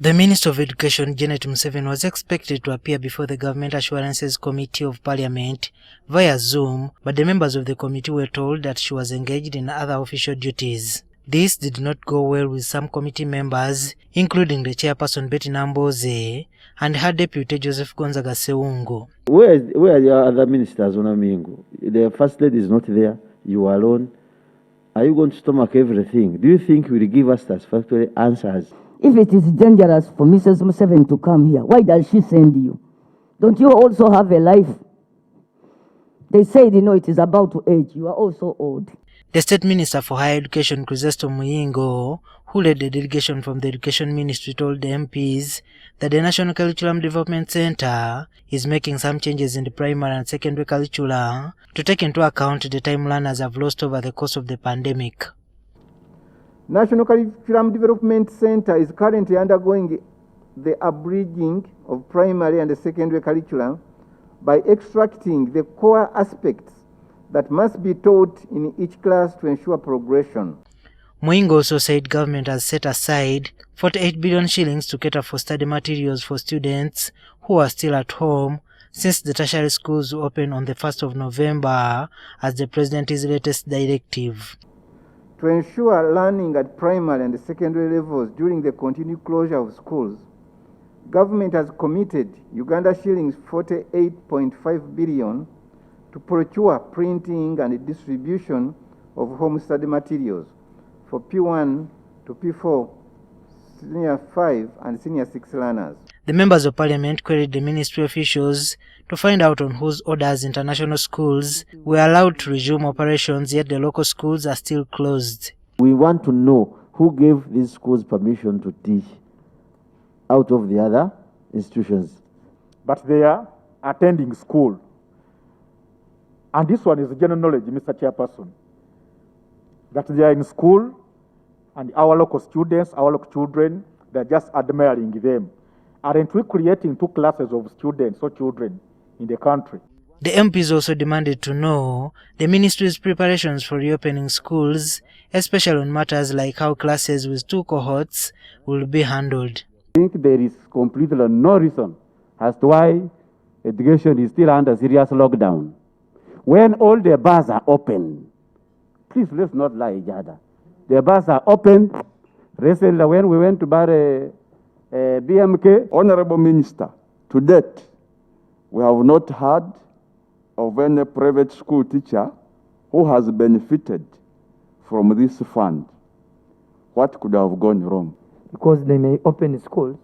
The Minister of Education, Janet Museveni, was expected to appear before the Government Assurances Committee of Parliament via Zoom, but the members of the committee were told that she was engaged in other official duties. This did not go well with some committee members, including the chairperson Betty Namboze and her deputy Joseph Gonzaga Seungo. Where are your other ministers, Onamingo? The first lady is not there. You are alone. Are you going to stomach everything? Do you think you will give us satisfactory answers? If it is dangerous for Mrs. Museveni to come here, why does she send you? Don't you also have a life? They said, it is about to age. You are also old. The State Minister for Higher Education, Crizesto Muyingo, who led the delegation from the Education Ministry, told the MPs that the National Curriculum Development Center is making some changes in the primary and secondary curricula to take into account the time learners have lost over the course of the pandemic. National Curriculum Development Center is currently undergoing the abridging of primary and secondary curriculum by extracting the core aspects that must be taught in each class to ensure progression. Muyingo also said government has set aside 48 billion shillings to cater for study materials for students who are still at home since the tertiary schools open on the 1st of November as the President's latest directive. To ensure learning at primary and secondary levels during the continued closure of schools, government has committed Uganda shillings 48.5 billion to procure printing and distribution of home study materials for P1 to P4, Senior 5 and Senior 6 learners. The members of Parliament queried the ministry officials to find out on whose orders international schools were allowed to resume operations, yet the local schools are still closed. We want to know who gave these schools permission to teach out of the other institutions. But they are attending school. And this one is general knowledge, Mr. Chairperson, that they are in school and our local students, our local children, they're just admiring them. Aren't we creating two classes of students or children in the country? The MPs also demanded to know the ministry's preparations for reopening schools, especially on matters like how classes with 2 cohorts will be handled. I think there is completely no reason as to why education is still under serious lockdown. When all the bars are open, please let's not lie each other. The bars are open. Recently when we went to BMK, Honorable Minister, to date, we have not heard of any private school teacher who has benefited from this fund. What could have gone wrong? Because they may open schools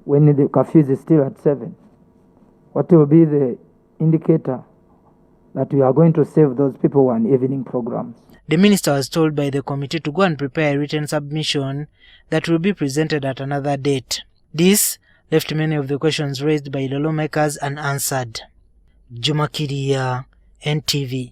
when the curfew is still at 7. What will be the indicator that we are going to save those people on evening programs? The minister was told by the committee to go and prepare a written submission that will be presented at another date. This left many of the questions raised by the lawmakers unanswered. Juma Kiria, NTV.